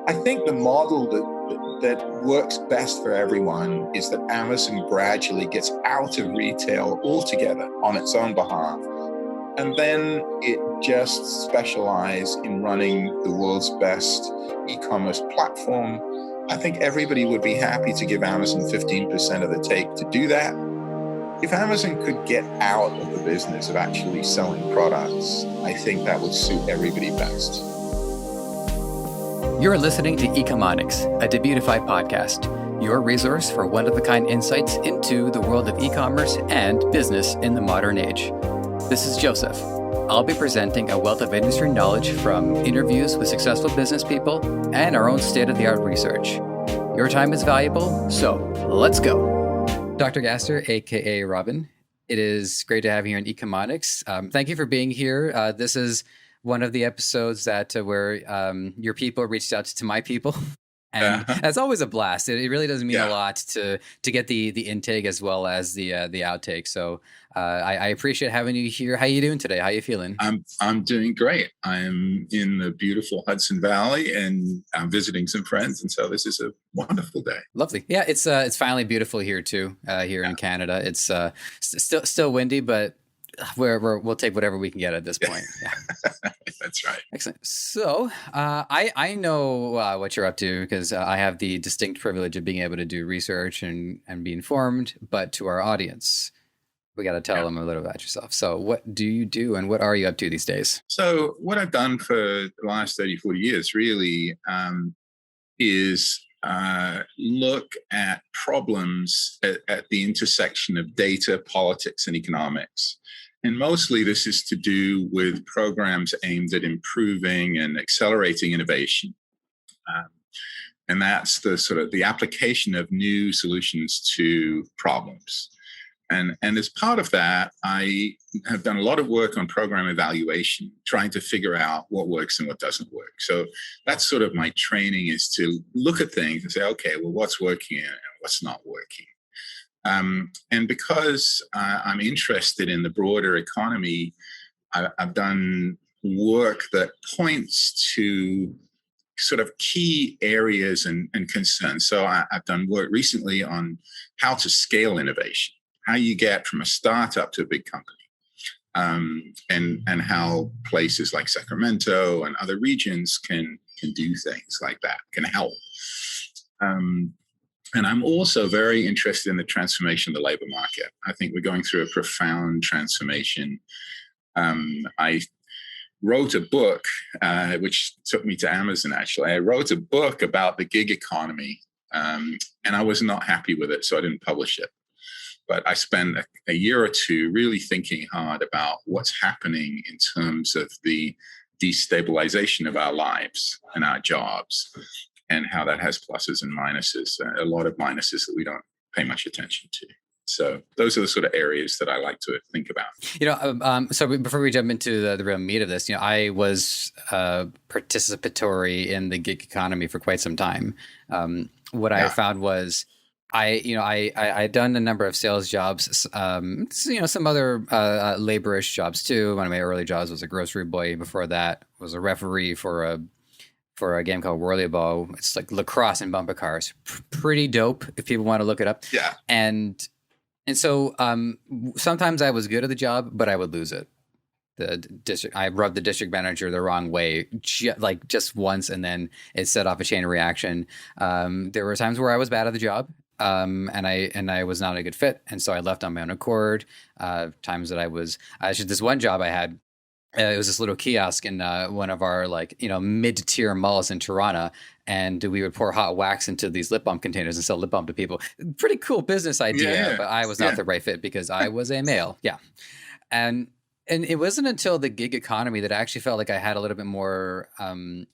I think the model that works best for everyone is that Amazon gradually gets out of retail altogether on its own behalf. And then it just specializes in running the world's best e-commerce platform. I think everybody would be happy to give Amazon 15% of the take to do that. If Amazon could get out of the business of actually selling products, I think that would suit everybody best. You're listening to Economics, a Debutify podcast, your resource for one-of-a-kind insights into the world of e-commerce and business in the modern age. This is Joseph. I'll be presenting a wealth of industry knowledge from interviews with successful business people and our own state-of-the-art research. Your time is valuable, so let's go. Dr. Gaster, aka Robin, it is great to have you here in Economics. Thank you for being here. This is one of the episodes that where your people reached out to my people. And that's always a blast. It really does mean a lot to get the intake as well as the outtake. So I appreciate having you here. How you doing today? How you feeling? I'm doing great. I'm in the beautiful Hudson Valley, and I'm visiting some friends, and so this is a wonderful day. Lovely. Yeah, it's finally beautiful here too. Here in Canada, it's still windy, but we'll take whatever we can get at this point. Yeah. That's right. Excellent. So I know what you're up to because I have the distinct privilege of being able to do research and be informed. But to our audience, we got to tell them a little about yourself. So what do you do and what are you up to these days? So what I've done for the last 30, 40 years really is look at problems at the intersection of data, politics, and economics. And mostly this is to do with programs aimed at improving and accelerating innovation. And that's the sort of the application of new solutions to problems. And as part of that, I have done a lot of work on program evaluation, trying to figure out what works and what doesn't work. So that's sort of my training, is to look at things and say, okay, well, what's working and what's not working? And because I'm interested in the broader economy, I've done work that points to sort of key areas and concerns. So I've done work recently on how to scale innovation, how you get from a startup to a big company, and how places like Sacramento and other regions can do things like that, can help. And I'm also very interested in the transformation of the labor market. I think we're going through a profound transformation. I wrote a book, which took me to Amazon, actually. I wrote a book about the gig economy, and I was not happy with it, so I didn't publish it. But I spent a year or two really thinking hard about what's happening in terms of the destabilization of our lives and our jobs, and how that has pluses and minuses, a lot of minuses that we don't pay much attention to. So those are the sort of areas that I like to think about. So before we jump into the real meat of this, I was participatory in the gig economy for quite some time. What I found was I'd done a number of sales jobs, some other laborish jobs too. One of my early jobs was a grocery boy. Before that was a referee for a game called Whirly-Ball. It's like lacrosse and bumper cars. Pretty dope if people want to look it up. Yeah. And so sometimes I was good at the job, but I would lose it. I rubbed the district manager the wrong way, just once, and then it set off a chain reaction. There were times where I was bad at the job, and I was not a good fit, and so I left on my own accord. Times that this one job I had. It was this little kiosk in one of our mid-tier malls in Toronto, and we would pour hot wax into these lip balm containers and sell lip balm to people. Pretty cool business idea, but I was not the right fit because I was a male. Yeah, And it wasn't until the gig economy that I actually felt like I had a little bit more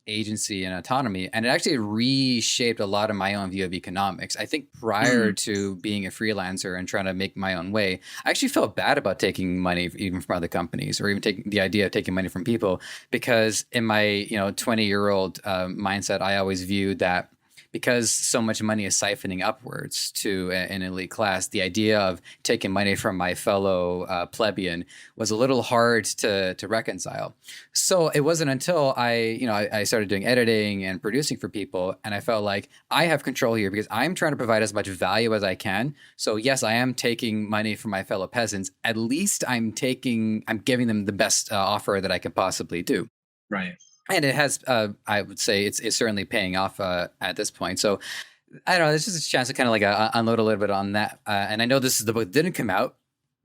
agency and autonomy. And it actually reshaped a lot of my own view of economics. I think prior to being a freelancer and trying to make my own way, I actually felt bad about taking money even from other companies, or even taking the idea of taking money from people, because in my 20-year-old mindset, I always viewed that because so much money is siphoning upwards to an elite class, the idea of taking money from my fellow plebeian was a little hard to reconcile. So it wasn't until I started doing editing and producing for people, and I felt like I have control here because I'm trying to provide as much value as I can. So yes, I am taking money from my fellow peasants. At least I'm giving them the best offer that I can possibly do. Right. And it has, I would say, it's certainly paying off at this point. So I don't know. This is a chance to kind of like unload a little bit on that. And I know this is the book that didn't come out,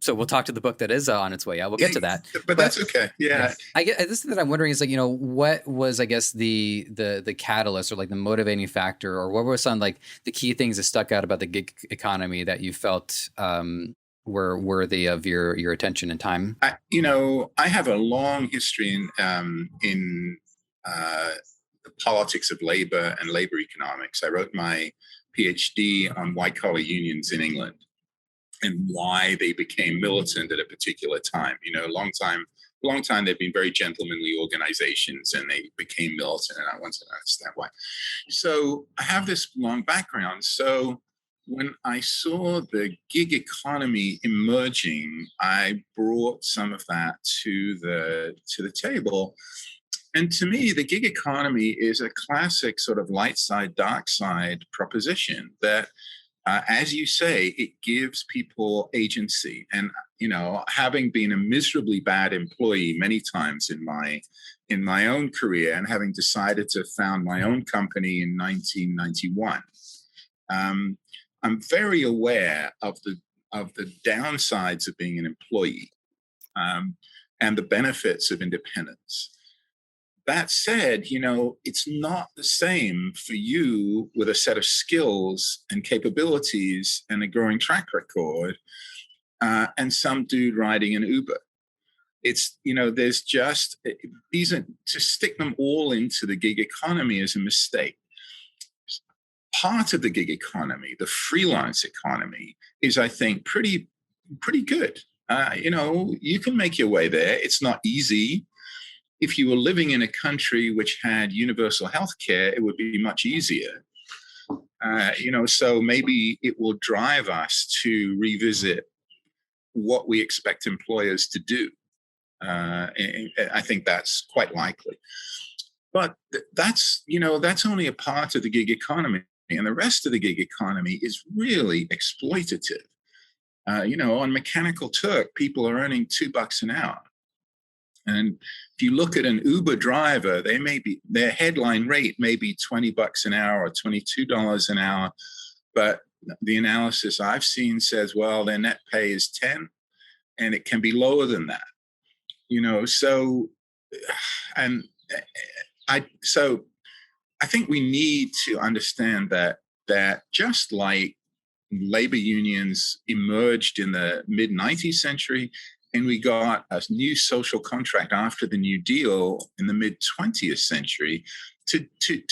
so we'll talk to the book that is on its way out. We'll get to that, but that's okay. Yeah. I guess this thing that I'm wondering is like, what was, I guess, the catalyst or like the motivating factor, or what were some like the key things that stuck out about the gig economy that you felt were worthy of your attention and time? I have a long history in the politics of labor and labor economics. I wrote my PhD on white collar unions in England and why they became militant at a particular time. Long time they've been very gentlemanly organizations, and they became militant, and I wanted to understand why. So I have this long background. So when I saw the gig economy emerging, I brought some of that to the table. And to me, the gig economy is a classic sort of light side, dark side proposition that, as you say, it gives people agency. And, having been a miserably bad employee many times in my own career, and having decided to found my own company in 1991, I'm very aware of the downsides of being an employee, and the benefits of independence. That said, it's not the same for you with a set of skills and capabilities and a growing track record, and some dude riding an Uber. It's, there's just, to stick them all into the gig economy is a mistake. Part of the gig economy, the freelance economy, is, I think, pretty good. You can make your way there. It's not easy. If you were living in a country which had universal health care, it would be much easier. So maybe it will drive us to revisit what we expect employers to do. I think that's quite likely. But that's only a part of the gig economy. And the rest of the gig economy is really exploitative. On Mechanical Turk, people are earning $2 an hour. And if you look at an Uber driver, their headline rate may be $20 an hour or $22 an hour. But the analysis I've seen says, well, their net pay is 10, and it can be lower than that. I think we need to understand that just like labor unions emerged in the mid-19th century, and we got a new social contract after the New Deal in the mid-20th century to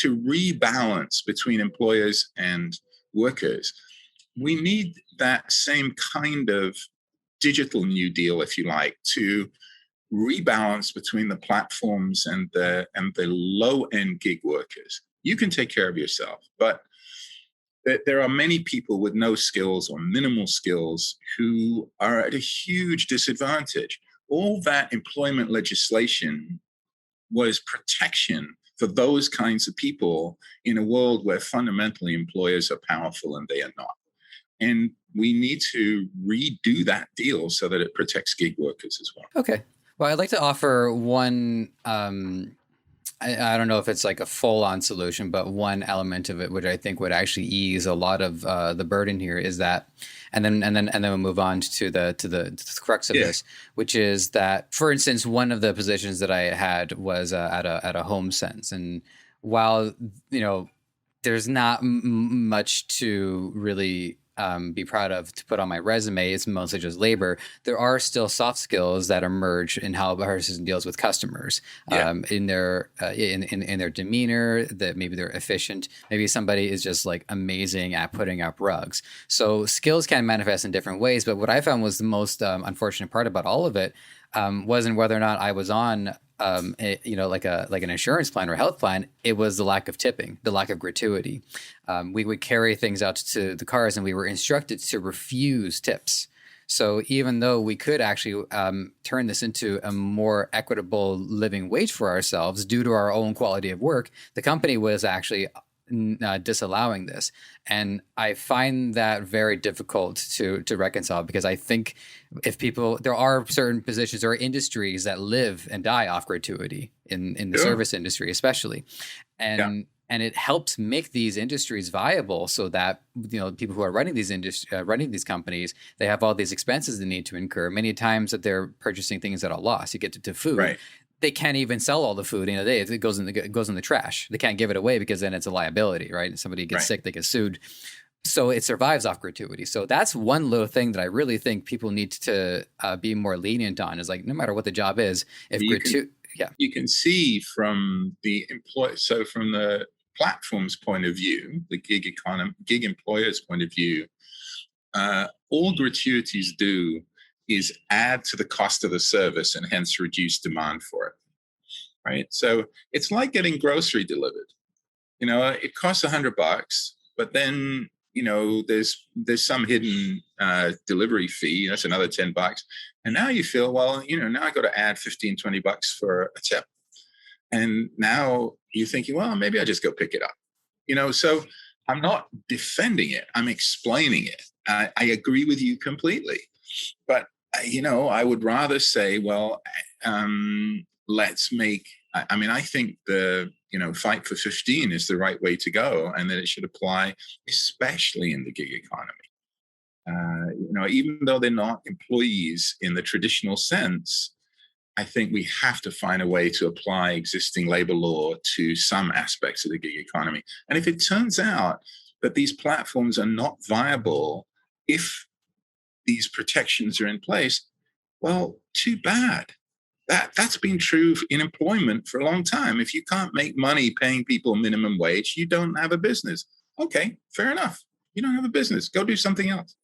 rebalance between employers and workers. We need that same kind of digital New Deal, if you like, to rebalance between the platforms and the low-end gig workers. You can take care of yourself, but there are many people with no skills or minimal skills who are at a huge disadvantage. All that employment legislation was protection for those kinds of people in a world where fundamentally employers are powerful and they are not. And we need to redo that deal so that it protects gig workers as well. Okay. Well, I'd like to offer one, I don't know if it's like a full-on solution, but one element of it, which I think would actually ease a lot of the burden here, is that, and then we'll move on to the crux of this, which is that, for instance, one of the positions that I had was at a home sense, and while there's not much to really be proud of to put on my resume, it's mostly just labor. There are still soft skills that emerge in how a person deals with customers, in their in their demeanor, that maybe they're efficient. Maybe somebody is just like amazing at putting up rugs. So skills can manifest in different ways. But what I found was the most unfortunate part about all of it wasn't whether or not I was on like an insurance plan or health plan, it was the lack of tipping, the lack of gratuity. We would carry things out to the cars, and we were instructed to refuse tips. So even though we could actually turn this into a more equitable living wage for ourselves due to our own quality of work, the company was actually disallowing this. And I find that very difficult to reconcile, because I think there are certain positions or industries that live and die off gratuity in the service industry, especially. And it helps make these industries viable, so that people who are running these companies, they have all these expenses they need to incur. Many times that they're purchasing things at a loss. You get to food. Right. They can't even sell all the food in a day. It goes in the trash. They can't give it away, because then it's a liability, right? If somebody gets sick, they get sued. So it survives off gratuity. So that's one little thing that I really think people need to be more lenient on, is like, no matter what the job is, if you can see from the from the platform's point of view, the gig employer's point of view, all gratuities do is add to the cost of the service and hence reduce demand for it, right? So it's like getting grocery delivered. It costs $100, but then there's some hidden delivery fee. That's another $10, and now you feel, well, now I got to add $15-20 for a tip, and now you're thinking, well, maybe I just go pick it up. So I'm not defending it, I'm explaining it. I agree with you completely, but I would rather say, well, let's make, I think the, fight for 15 is the right way to go, and that it should apply, especially in the gig economy. Even though they're not employees in the traditional sense, I think we have to find a way to apply existing labor law to some aspects of the gig economy. And if it turns out that these platforms are not viable if these protections are in place, well, too bad. That's been true in employment for a long time. If you can't make money paying people minimum wage, you don't have a business. Okay, fair enough. You don't have a business. Go do something else.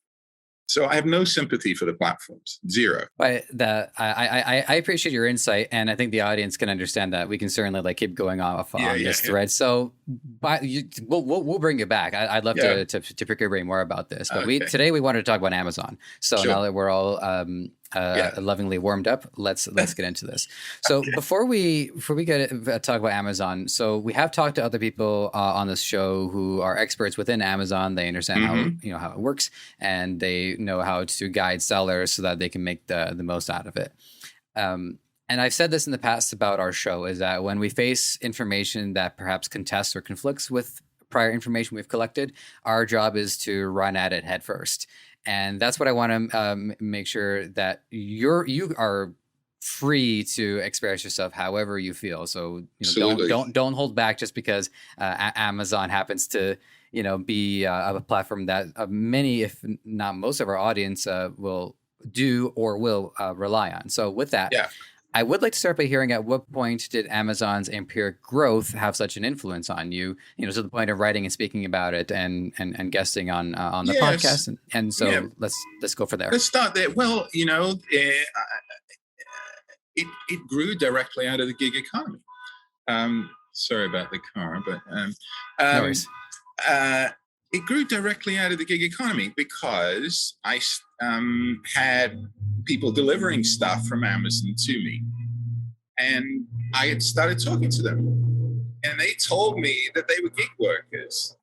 So I have no sympathy for the platforms. Zero. But I appreciate your insight, and I think the audience can understand that. We can certainly keep going off on this thread. So, we'll bring you back. I'd love to pick your brain more about this. But today we wanted to talk about Amazon. So now that we're all lovingly warmed up, let's get into this. So before we talk about Amazon, so we have talked to other people on this show who are experts within Amazon. They understand how it works, and they know how to guide sellers so that they can make the most out of it. And I've said this in the past about our show, is that when we face information that perhaps contests or conflicts with prior information we've collected, our job is to run at it head first. And that's what I want to make sure that you are free to express yourself however you feel. So don't hold back just because Amazon happens to be a platform that many, if not most, of our audience will do or will rely on. So with that, I would like to start by hearing, at what point did Amazon's empiric growth have such an influence on you, to the point of writing and speaking about it and guesting on the podcast. And so let's go for there. Let's start there. Well, it grew directly out of the gig economy. Sorry about the car, but no worries. It grew directly out of the gig economy because I had people delivering stuff from Amazon to me. And I had started talking to them. And they told me that they were gig workers,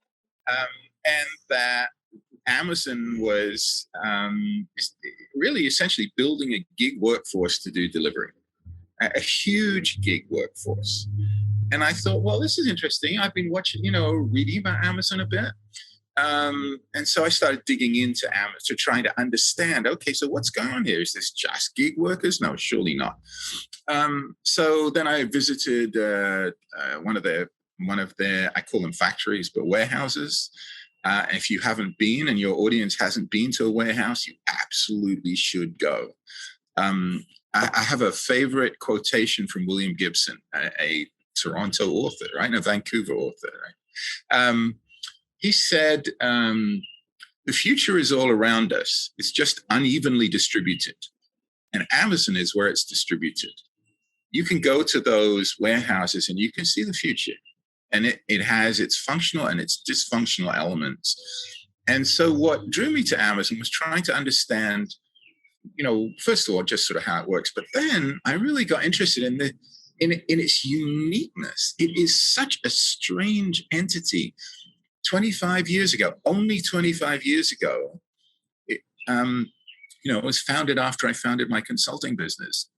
and that Amazon was really essentially building a gig workforce to do delivery, a huge gig workforce. And I thought, well, this is interesting. I've been watching, reading about Amazon a bit. And so I started digging into Amazon, trying to understand, okay, so what's going on here? Is this just gig workers? No, surely not. So then I visited one of their, I call them factories, but warehouses. If you haven't been and your audience hasn't been to a warehouse, you absolutely should go. I have a favorite quotation from William Gibson, a Toronto author, right? And a Vancouver author, right? He said, the future is all around us. It's just unevenly distributed. And Amazon is where it's distributed. you can go to those warehouses and you can see the future. And it has its functional and its dysfunctional elements. And so what drew me to Amazon was trying to understand, first of all, just sort of how it works. But then I really got interested in its uniqueness. It is such a strange entity. 25 years ago, only 25 years ago, it was founded after I founded my consulting business.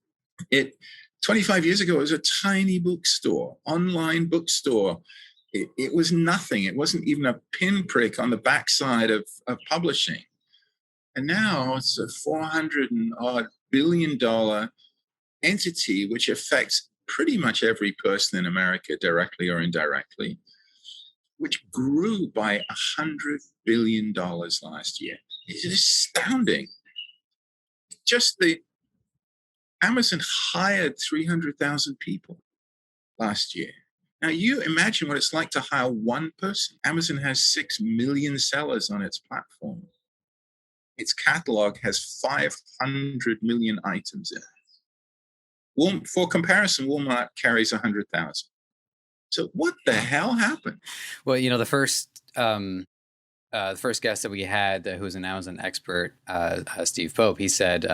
25 years ago, it was a tiny bookstore, online bookstore. It was nothing. It wasn't even a pinprick on the backside of publishing. And now it's a $400 billion entity, which affects pretty much every person in America, directly or indirectly, which grew by $100 billion last year. It's astounding. Amazon hired 300,000 people last year. Now, you imagine what it's like to hire one person. Amazon has 6 million sellers on its platform. Its catalog has 500 million items in it. For comparison, Walmart carries 100,000. So what the hell happened? Well, the first guest that we had, who's an Amazon expert, Steve Pope, he said,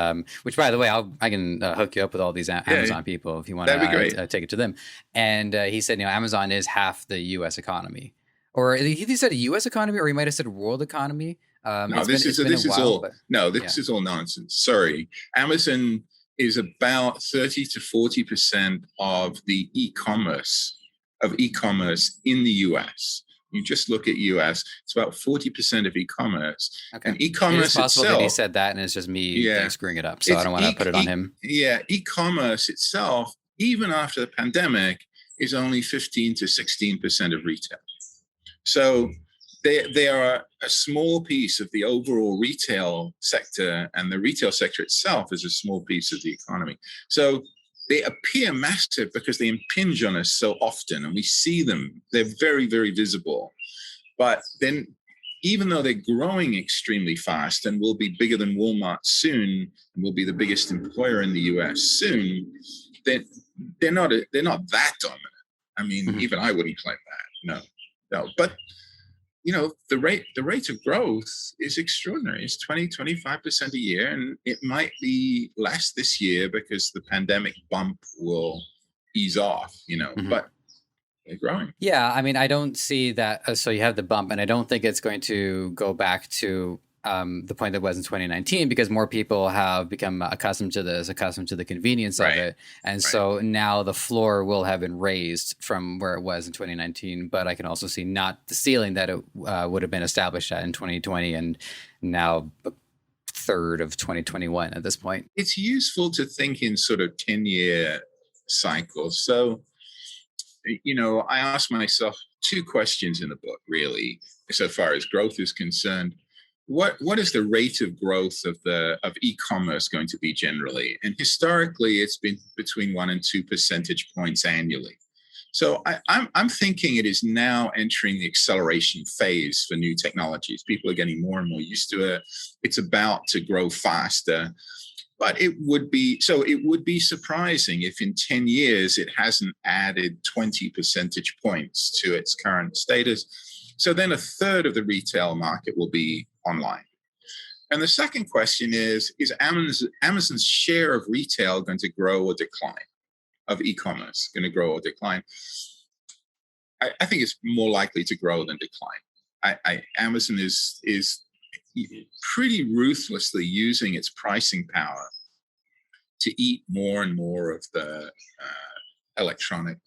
which, by the way, I can hook you up with all these Amazon people if you want to take it to them. And he said, Amazon is half the U.S. economy. Or he said a U.S. economy, or he might have said world economy. This is all nonsense. Sorry. Amazon is about 30 to 40% of the e-commerce in the U.S. You just look at U.S., it's about 40% of e-commerce. Okay. And e-commerce it's possible itself, that he said that and it's just me screwing it up. So I don't want to put it on him. Yeah. E-commerce itself, even after the pandemic, is only 15 to 16% of retail. So they are a small piece of the overall retail sector, and the retail sector itself is a small piece of the economy. So they appear massive because they impinge on us so often, and we see them. They're very, very visible. But then, even though they're growing extremely fast and will be bigger than Walmart soon, and will be the biggest employer in the U.S. soon, they're not that dominant. I mean, even I wouldn't claim that. No. But the rate of growth is extraordinary. It's 25% a year, and it might be less this year because the pandemic bump will ease off, but they're growing. Yeah, I mean, I don't see that. So you have the bump, and I don't think it's going to go back to the point that it was in 2019, because more people have become accustomed to the convenience of it. And so now the floor will have been raised from where it was in 2019, but I can also see not the ceiling that it would have been established at in 2020 and now a third of 2021 at this point. It's useful to think in sort of 10-year cycles. So, I asked myself two questions in the book, really, so far as growth is concerned. What is the rate of growth of e-commerce going to be generally? And historically, it's been between 1 and 2 percentage points annually. So I'm thinking it is now entering the acceleration phase for new technologies. People are getting more and more used to it. It's about to grow faster. But it would be surprising if in 10 years it hasn't added 20 percentage points to its current status. So then a third of the retail market will be online. And the second question is Amazon's share of retail going to grow or decline, of e-commerce going to grow or decline? I think it's more likely to grow than decline. Amazon is pretty ruthlessly using its pricing power to eat more and more of the electronic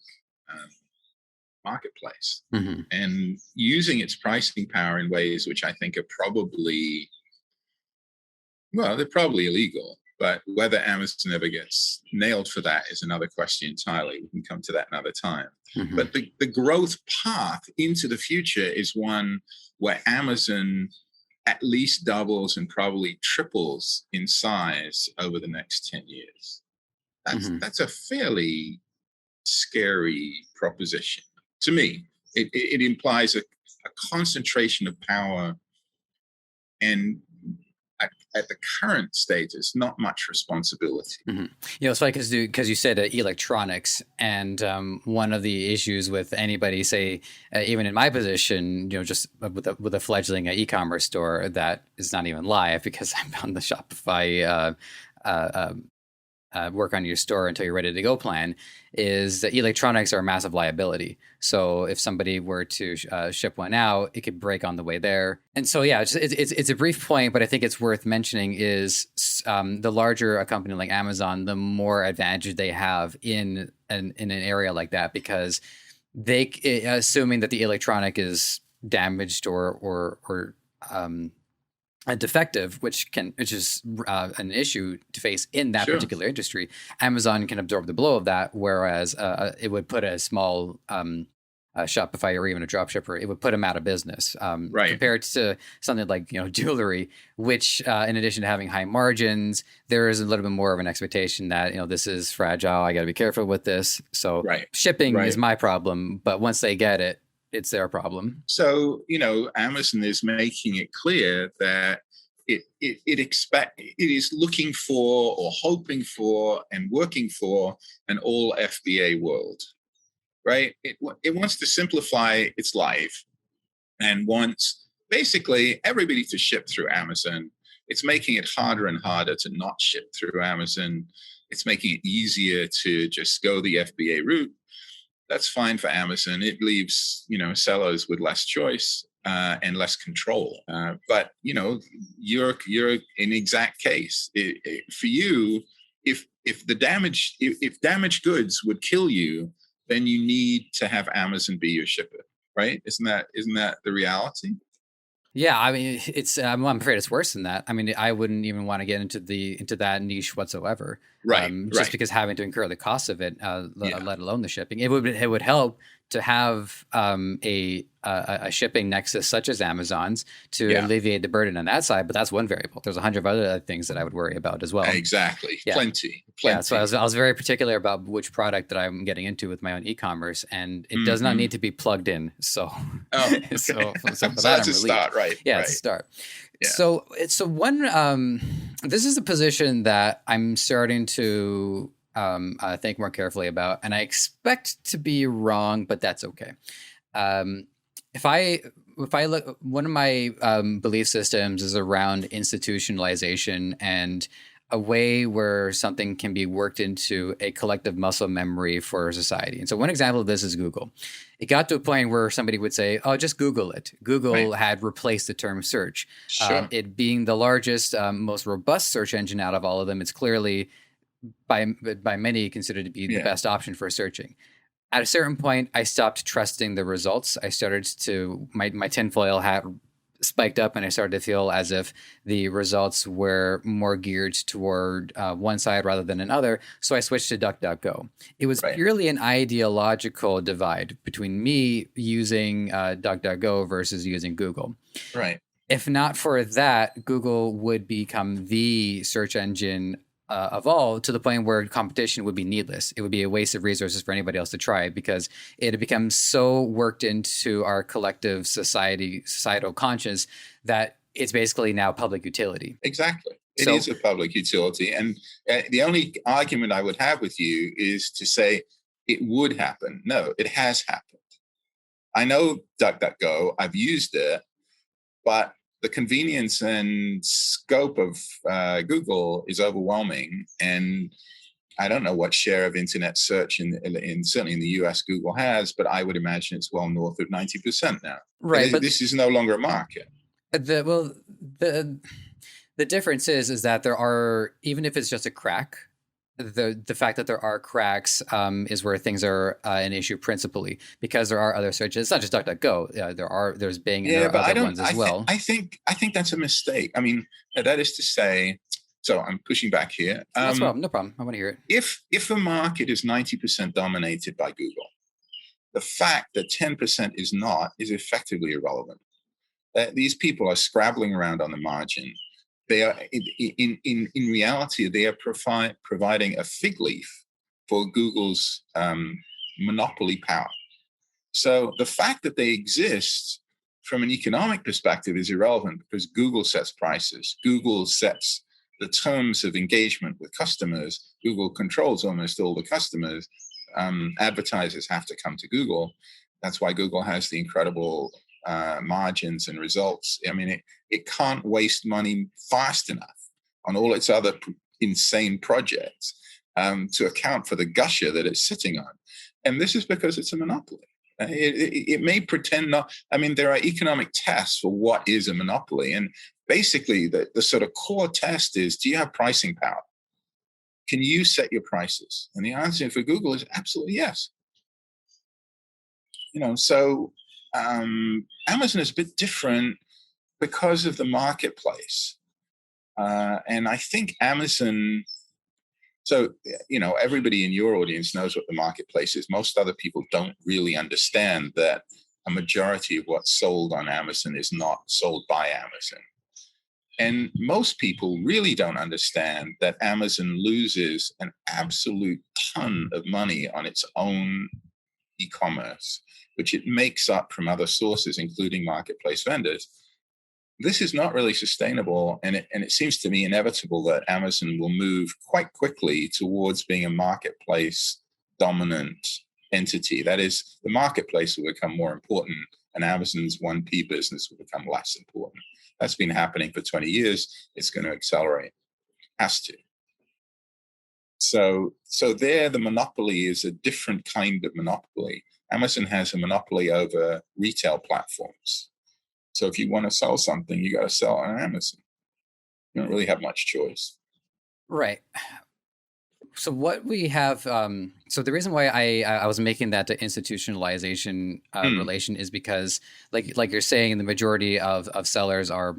marketplace, and using its pricing power in ways which I think are probably illegal. But whether Amazon ever gets nailed for that is another question entirely. We can come to that another time. But the growth path into the future is one where Amazon at least doubles and probably triples in size over the next 10 years. That's a fairly scary proposition to me. It implies a concentration of power, and at the current status, not much responsibility. Mm-hmm. It's funny because you said electronics, and one of the issues with anybody, say, even in my position, just with a fledgling e-commerce store that is not even live because I'm on the Shopify work on your store until you're ready to go plan, is that electronics are a massive liability. So if somebody were to ship one out, it could break on the way there. And so, yeah, it's a brief point, but I think it's worth mentioning is the larger a company like Amazon, the more advantage they have in an area like that, because they, assuming that the electronic is damaged or defective, which is an issue to face in that particular industry, Amazon can absorb the blow of that, whereas it would put a small Shopify or even a dropshipper, it would put them out of business. Compared to something like jewelry, which in addition to having high margins, there is a little bit more of an expectation that this is fragile. I got to be careful with this. So shipping is my problem, but once they get it, it's their problem. So, Amazon is making it clear that it is looking for or hoping for and working for an all FBA world, right? It wants to simplify its life and wants basically everybody to ship through Amazon. It's making it harder and harder to not ship through Amazon. It's making it easier to just go the FBA route. That's fine for Amazon. It leaves, sellers with less choice and less control. But you're an exact case. For you, if damaged goods would kill you, then you need to have Amazon be your shipper, right? Isn't that the reality? Yeah, I mean, I'm afraid it's worse than that. I mean, I wouldn't even want to get into that niche whatsoever. Just because having to incur the cost of it, let alone the shipping. It would help to have a shipping nexus such as Amazon's to alleviate the burden on that side. But that's one variable. There's 100 other things that I would worry about as well. Exactly. Yeah. Plenty. Yeah. So I was very particular about which product that I'm getting into with my own e-commerce, and it does not need to be plugged in. So, okay. so that's a start, right? Yeah, it's a start. Yeah. So one. This is a position that I'm starting to think more carefully about, and I expect to be wrong, but that's okay. If I look, one of my belief systems is around institutionalization and a way where something can be worked into a collective muscle memory for society. And so one example of this is Google. It got to a point where somebody would say, oh, just Google it. Google had replaced the term search. It being the largest, most robust search engine out of all of them, it's clearly by many considered to be the best option for searching. At a certain point, I stopped trusting the results. I started to, my tinfoil hat spiked up, and I started to feel as if the results were more geared toward one side rather than another. So I switched to DuckDuckGo. It was purely an ideological divide between me using DuckDuckGo versus using Google. Right. If not for that, Google would become the search engine of all, to the point where competition would be needless. It would be a waste of resources for anybody else to try, because it had become so worked into our collective societal conscience that it's basically now public utility. Exactly. It is a public utility. And the only argument I would have with you is to say it would happen. No, it has happened. I know DuckDuckGo, I've used it, but the convenience and scope of Google is overwhelming, and I don't know what share of internet search in certainly in the US Google has, but I would imagine it's well north of 90% now. Right, but this is no longer a market. The difference is that there are, even if it's just a crack, the fact that there are cracks is where things are an issue principally, because there are other searches. It's not just DuckDuckGo. There's Bing and there are other ones as well. I think that's a mistake. I mean, that is to say, so I'm pushing back here. No problem. I want to hear it. If a market is 90% dominated by Google, the fact that 10% is not is effectively irrelevant. These people are scrabbling around on the margin. They are in reality, they are providing a fig leaf for Google's monopoly power. So the fact that they exist from an economic perspective is irrelevant because Google sets prices. Google sets the terms of engagement with customers. Google controls almost all the customers. Advertisers have to come to Google. That's why Google has the incredible margins and results. I mean, it can't waste money fast enough on all its other insane projects to account for the gusher that it's sitting on. And this is because it's a monopoly. It may pretend not. I mean, there are economic tests for what is a monopoly. And basically, the sort of core test is, do you have pricing power? Can you set your prices? And the answer for Google is absolutely yes. So Amazon is a bit different because of the marketplace. And I think Amazon, so, everybody in your audience knows what the marketplace is. Most other people don't really understand that a majority of what's sold on Amazon is not sold by Amazon. And most people really don't understand that Amazon loses an absolute ton of money on its own e-commerce, which it makes up from other sources, including marketplace vendors. This is not really sustainable, and it seems to me inevitable that Amazon will move quite quickly towards being a marketplace dominant entity. That is, the marketplace will become more important, and Amazon's 1P business will become less important. That's been happening for 20 years. It's going to accelerate. Has to. So there, the monopoly is a different kind of monopoly. Amazon has a monopoly over retail platforms. So if you want to sell something, you got to sell on Amazon. You don't really have much choice. Right. So what we have, so the reason why I was making that the institutionalization relation is because, like you're saying, the majority of sellers are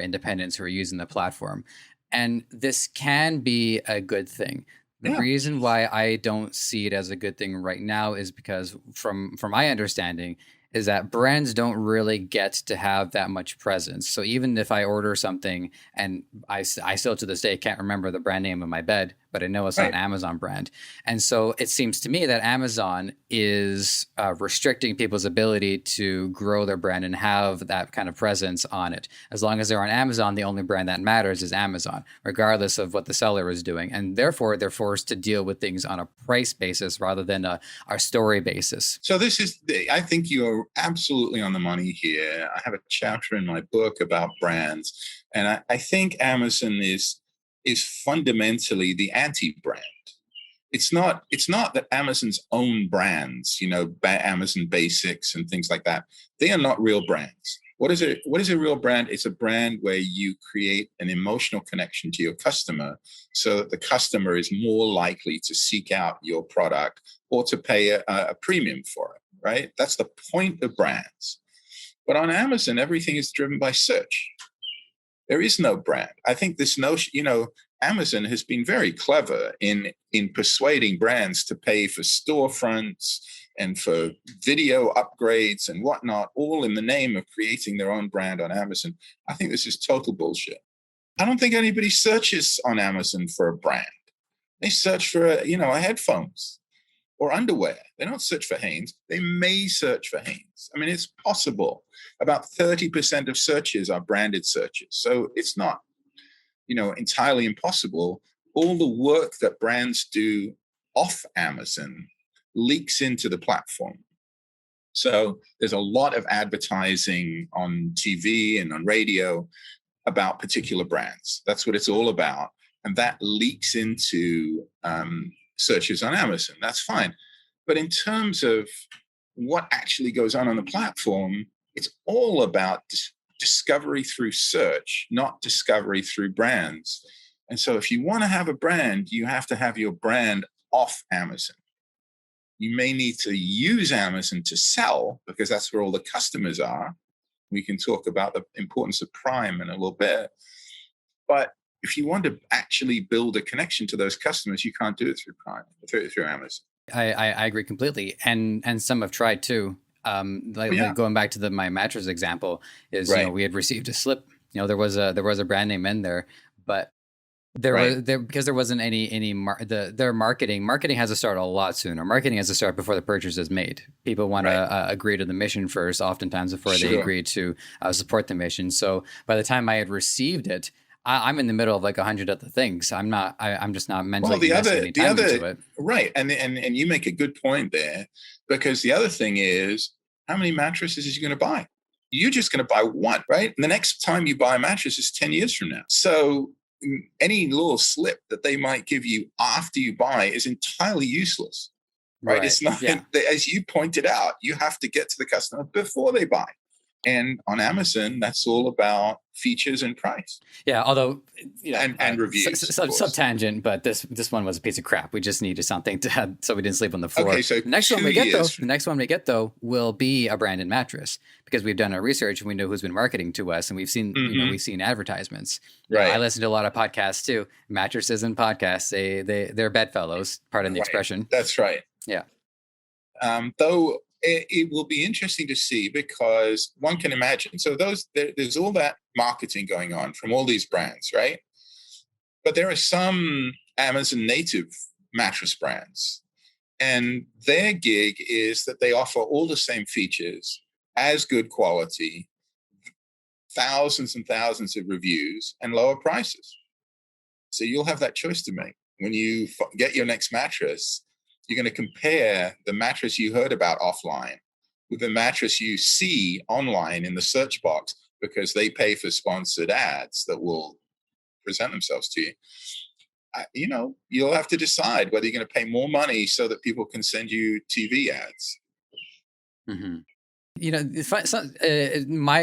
independents who are using the platform, and this can be a good thing. The reason why I don't see it as a good thing right now is because, from my understanding, is that brands don't really get to have that much presence. So even if I order something and I still to this day can't remember the brand name of my bed, but I know it's not an Amazon brand. And so it seems to me that Amazon is restricting people's ability to grow their brand and have that kind of presence on it. As long as they're on Amazon, the only brand that matters is Amazon, regardless of what the seller is doing. And therefore, they're forced to deal with things on a price basis rather than a story basis. So I think you're absolutely on the money here. I have a chapter in my book about brands, and I think Amazon is fundamentally the anti-brand. It's not that Amazon's own brands, Amazon Basics and things like that, they are not real brands. What is a real brand? It's a brand where you create an emotional connection to your customer so that the customer is more likely to seek out your product or to pay a premium for it, right? That's the point of brands. But on Amazon, everything is driven by search. There is no brand. I think this notion, Amazon has been very clever in persuading brands to pay for storefronts and for video upgrades and whatnot, all in the name of creating their own brand on Amazon. I think this is total bullshit. I don't think anybody searches on Amazon for a brand. They search for headphones or underwear. They don't search for Hanes. They may search for Hanes. I mean, it's possible. About 30% of searches are branded searches. So it's not, entirely impossible. All the work that brands do off Amazon leaks into the platform. So there's a lot of advertising on TV and on radio about particular brands. That's what it's all about. And that leaks into searches on Amazon. That's fine. But in terms of what actually goes on the platform, it's all about discovery through search, not discovery through brands. And so if you want to have a brand, you have to have your brand off Amazon. You may need to use Amazon to sell because that's where all the customers are. We can talk about the importance of Prime in a little bit. But if you want to actually build a connection to those customers, you can't do it through Prime, through Amazon. I agree completely. And some have tried too. Like going back to my mattress example is, we had received a slip. There was a brand name in there, but right? Because there wasn't their marketing has to start a lot sooner. Marketing has to start before the purchase is made. People want to agree to the mission first, oftentimes before they agree to support the mission. So by the time I had received it, I'm in the middle of like 100 other things. I'm just not mentally investing any time into it. Right, and you make a good point there, because the other thing is, how many mattresses is you going to buy? You're just going to buy one, right? And the next time you buy a mattress is 10 years from now. So any little slip that they might give you after you buy is entirely useless, right? It's not, as you pointed out, you have to get to the customer before they buy. And on Amazon, that's all about features and price. Yeah, although and reviews. Sub tangent, but this one was a piece of crap. We just needed something to have, so we didn't sleep on the floor. Okay, so the next one we get though will be a branded mattress, because we've done our research and we know who's been marketing to us, and we've seen we've seen advertisements. Right. I listen to a lot of podcasts too. Mattresses and podcasts, they're bedfellows. Pardon the expression. That's right. Yeah. Though. It will be interesting to see, because one can imagine. So there's all that marketing going on from all these brands, right? But there are some Amazon native mattress brands, and their gig is that they offer all the same features, as good quality, thousands and thousands of reviews, and lower prices. So you'll have that choice to make when you get your next mattress. You're going to compare the mattress you heard about offline with the mattress you see online in the search box, because they pay for sponsored ads that will present themselves to you. You'll have to decide whether you're going to pay more money so that people can send you TV ads. Mm-hmm.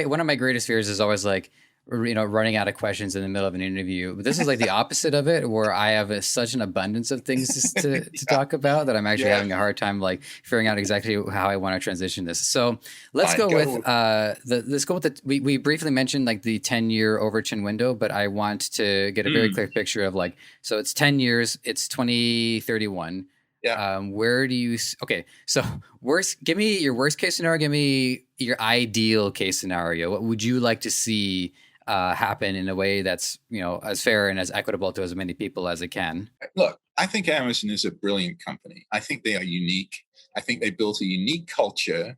One of my greatest fears is always like, running out of questions in the middle of an interview. But this is like the opposite of it, where I have such an abundance of things to talk about that I'm actually having a hard time like figuring out exactly how I want to transition this. So let's go with we briefly mentioned like the 10-year overchin window, but I want to get a very clear picture of like, so it's 10 years, it's 2031. Yeah. Where do you? Okay, so give me your worst case scenario. Give me your ideal case scenario. What would you like to see happen in a way that's as fair and as equitable to as many people as it can? Look, I think Amazon is a brilliant company. I think they are unique. I think they built a unique culture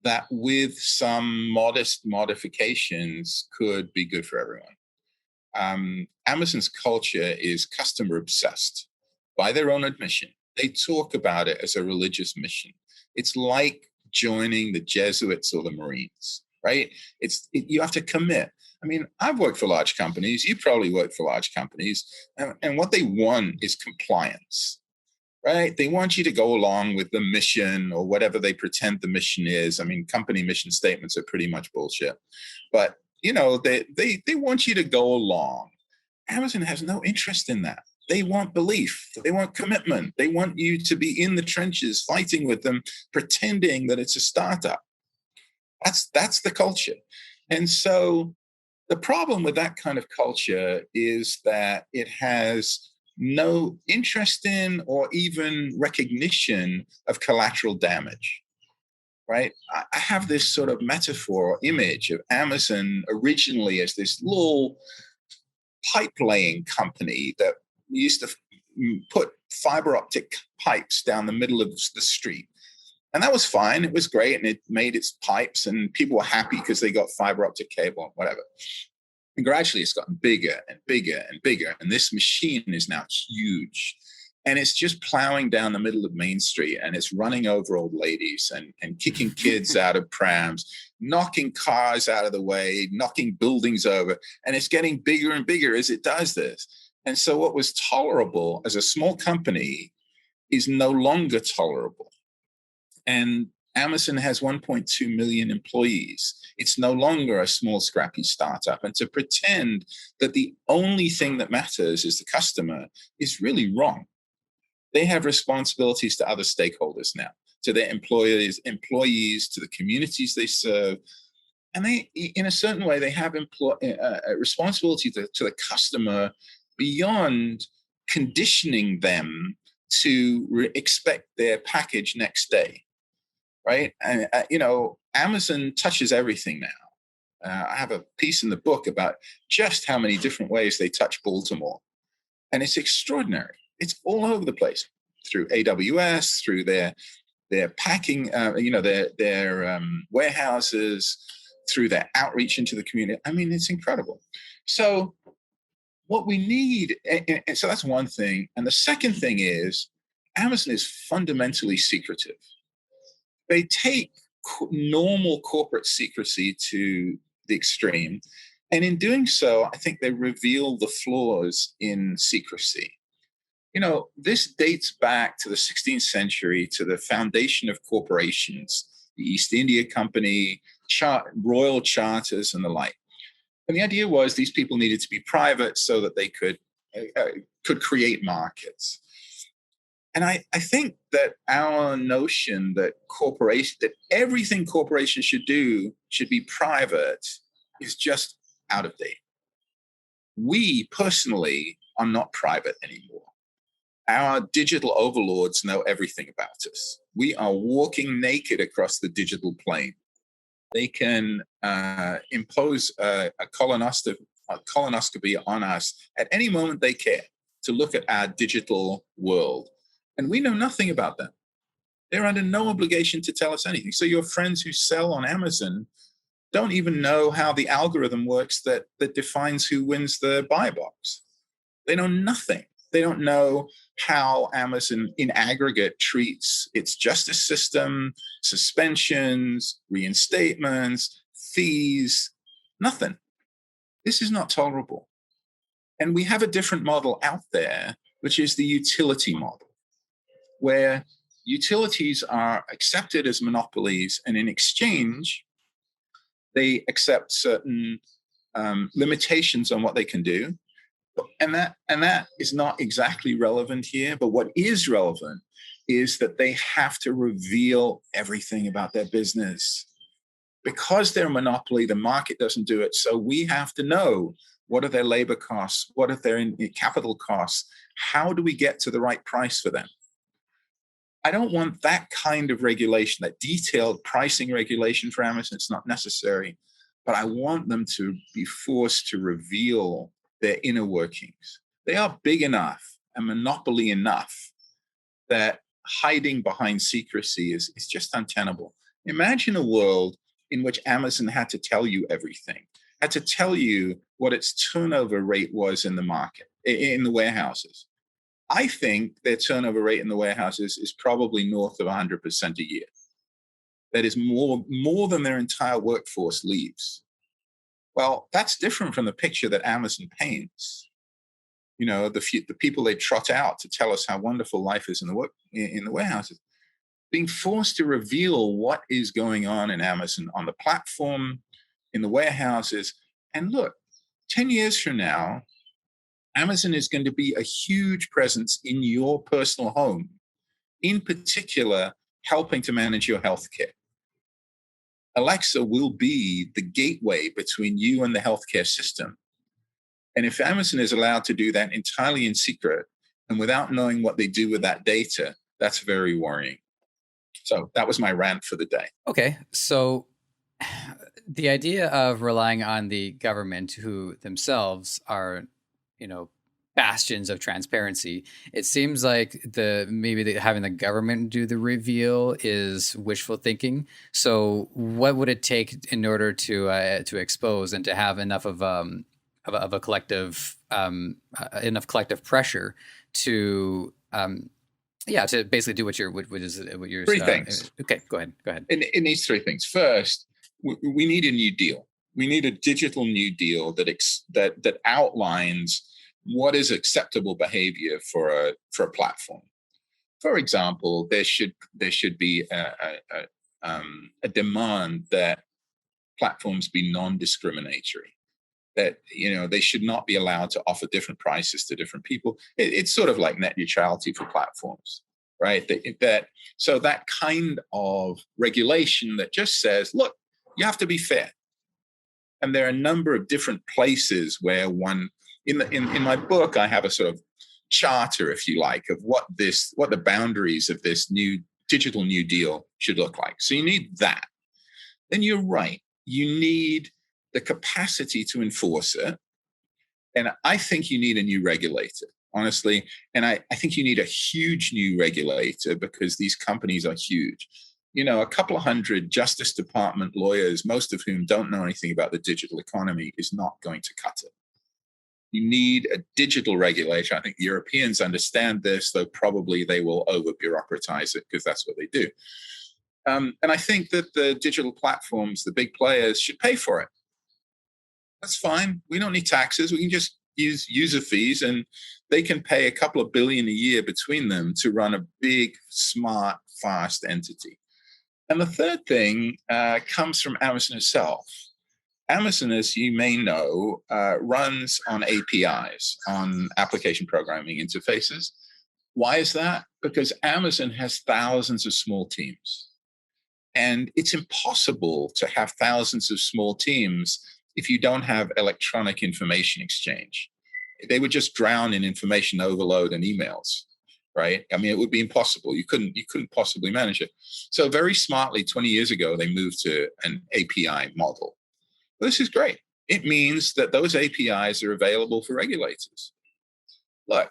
that, with some modest modifications, could be good for everyone. Amazon's culture is customer obsessed, by their own admission. They talk about it as a religious mission. It's like joining the Jesuits or the Marines, right? You have to commit. I mean, I've worked for large companies. You probably work for large companies. And what they want is compliance, right? They want you to go along with the mission or whatever they pretend the mission is. I mean, company mission statements are pretty much bullshit. But, they want you to go along. Amazon has no interest in that. They want belief. They want commitment. They want you to be in the trenches fighting with them, pretending that it's a startup. That's the culture. And so the problem with that kind of culture is that it has no interest in or even recognition of collateral damage, right? I have this sort of metaphor or image of Amazon originally as this little pipe laying company that used to put fiber optic pipes down the middle of the street. And that was fine. It was great. And it made its pipes and people were happy because they got fiber optic cable and whatever. And gradually it's gotten bigger and bigger and bigger. And this machine is now huge. And it's just plowing down the middle of Main Street, and it's running over old ladies and kicking kids out of prams, knocking cars out of the way, knocking buildings over. And it's getting bigger and bigger as it does this. And so what was tolerable as a small company is no longer tolerable. And Amazon has 1.2 million employees. It's no longer a small, scrappy startup. And to pretend that the only thing that matters is the customer is really wrong. They have responsibilities to other stakeholders now, to their employees, to the communities they serve. And they, in a certain way, they have a responsibility to the customer beyond conditioning them to expect their package next day, right? And, Amazon touches everything now. I have a piece in the book about just how many different ways they touch Baltimore. And it's extraordinary. It's all over the place through AWS, through their packing, their warehouses, through their outreach into the community. I mean, it's incredible. So what we need, and so that's one thing. And the second thing is Amazon is fundamentally secretive. They take normal corporate secrecy to the extreme. And in doing so, I think they reveal the flaws in secrecy. This dates back to the 16th century, to the foundation of corporations, the East India Company, royal charters, and the like. And the idea was these people needed to be private so that they could create markets. And I think that our notion that everything corporations should do should be private is just out of date. We personally are not private anymore. Our digital overlords know everything about us. We are walking naked across the digital plane. They can impose a colonoscopy on us at any moment they care to look at our digital world. And we know nothing about them. They're under no obligation to tell us anything. So your friends who sell on Amazon don't even know how the algorithm works that defines who wins the buy box. They know nothing. They don't know how Amazon in aggregate treats its justice system, suspensions, reinstatements, fees, nothing. This is not tolerable. And we have a different model out there, which is the utility model, where utilities are accepted as monopolies, and in exchange, they accept certain limitations on what they can do. And that is not exactly relevant here, but what is relevant is that they have to reveal everything about their business. Because they're a monopoly, the market doesn't do it. So we have to know, what are their labor costs? What are their capital costs? How do we get to the right price for them? I don't want that kind of regulation, that detailed pricing regulation for Amazon. It's not necessary, but I want them to be forced to reveal their inner workings. They are big enough and monopoly enough that hiding behind secrecy is just untenable. Imagine a world in which Amazon had to tell you everything, had to tell you what its turnover rate was in the market, in the warehouses. I think their turnover rate in the warehouses is probably north of 100% a year. That is more than their entire workforce leaves. Well, that's different from the picture that Amazon paints. The people they trot out to tell us how wonderful life is in the warehouses. Being forced to reveal what is going on in Amazon, on the platform, in the warehouses. And look, 10 years from now, Amazon is going to be a huge presence in your personal home, in particular, helping to manage your healthcare. Alexa will be the gateway between you and the healthcare system. And if Amazon is allowed to do that entirely in secret and without knowing what they do with that data, that's very worrying. So that was my rant for the day. Okay. So the idea of relying on the government, who themselves are, bastions of transparency, it seems like having the government do the reveal is wishful thinking. So what would it take in order to expose and to have enough of a collective enough collective pressure to to basically do what you're three things. Okay, go ahead. It needs three things. First, we need a new deal. We need a digital new deal that outlines what is acceptable behavior for a platform. For example, there should be a demand that platforms be non-discriminatory. That they should not be allowed to offer different prices to different people. It's sort of like net neutrality for platforms, right? So that kind of regulation that just says, look, you have to be fair. And there are a number of different places where one in my book, I have a sort of charter, if you like, of what the boundaries of this new digital new deal should look like. So you need that. Then you're right. You need the capacity to enforce it. And I think you need a new regulator. honestly. And I think you need a huge new regulator because these companies are huge. A couple of hundred Justice Department lawyers, most of whom don't know anything about the digital economy, is not going to cut it. You need a digital regulator. I think the Europeans understand this, though probably they will over-bureaucratize it because that's what they do. And I think that the digital platforms, the big players, should pay for it. That's fine. We don't need taxes. We can just use user fees, and they can pay a couple of billion a year between them to run a big, smart, fast entity. And the third thing comes from Amazon itself. Amazon, as you may know, runs on APIs, on application programming interfaces. Why is that? Because Amazon has thousands of small teams. And it's impossible to have thousands of small teams if you don't have electronic information exchange. They would just drown in information overload and emails, right? I mean, it would be impossible. You couldn't possibly manage it. So very smartly, 20 years ago, they moved to an API model. Well, this is great. It means that those APIs are available for regulators. Look,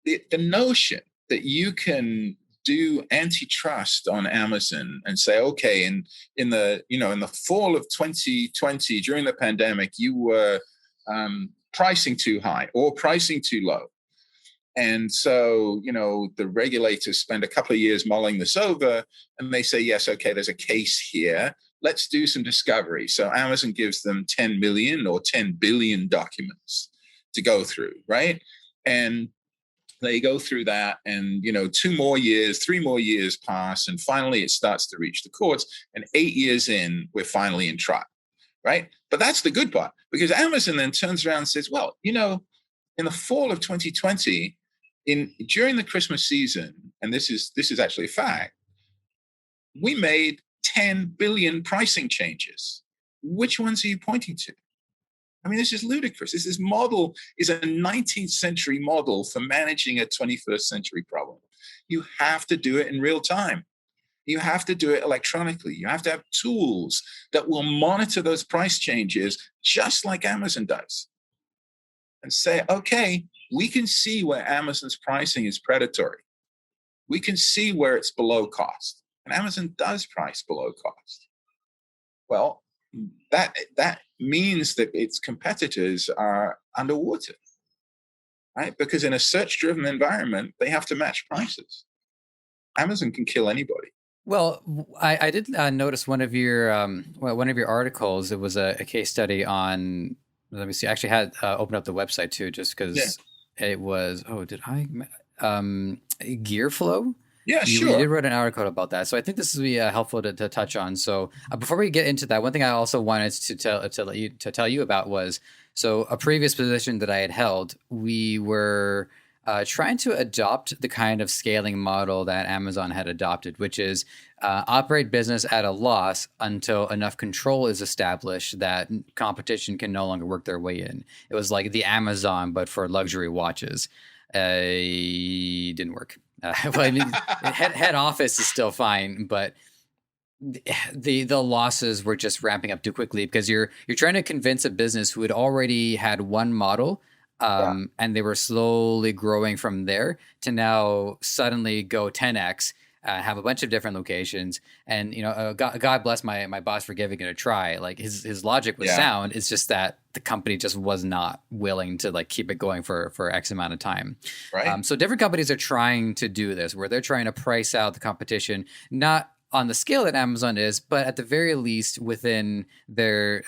the notion that you can do antitrust on Amazon and say, okay, in the fall of 2020 during the pandemic, you were pricing too high or pricing too low. And so, the regulators spend a couple of years mulling this over and they say, yes, okay, there's a case here. Let's do some discovery. So Amazon gives them 10 million or 10 billion documents to go through, right? And they go through that and, 3 more years pass. And finally, it starts to reach the courts. And 8 years in, we're finally in trial, right? But that's the good part, because Amazon then turns around and says, well, in the fall of 2020, during the Christmas season, and this is actually a fact, we made 10 billion pricing changes. Which ones are you pointing to? I mean, this is ludicrous. This model is a 19th century model for managing a 21st century problem. You have to do it in real time. You have to do it electronically. You have to have tools that will monitor those price changes just like Amazon does. And say, okay, we can see where Amazon's pricing is predatory. We can see where it's below cost. And Amazon does price below cost. Well, that means that its competitors are underwater, right? Because in a search-driven environment, they have to match prices. Amazon can kill anybody. Well, I did notice one of your articles. It was a case study on. Let me see. I actually had opened up the website too, just because it was. Oh, did I? Gearflow. Yeah, sure. You did write an article about that, so I think this would be helpful to touch on. So before we get into that, one thing I also wanted to tell you about was, so a previous position that I had held, we were trying to adopt the kind of scaling model that Amazon had adopted, which is operate business at a loss until enough control is established that competition can no longer work their way in. It was like the Amazon, but for luxury watches. Didn't work. Well, I mean, head office is still fine, but the losses were just ramping up too quickly because you're trying to convince a business who had already had one model, and they were slowly growing from there to now suddenly go 10x, have a bunch of different locations, and God bless my boss for giving it a try. Like his logic was sound. It's just that the company just was not willing to keep it going for X amount of time. Right. So different companies are trying to do this, where they're trying to price out the competition, not on the scale that Amazon is, but at the very least within their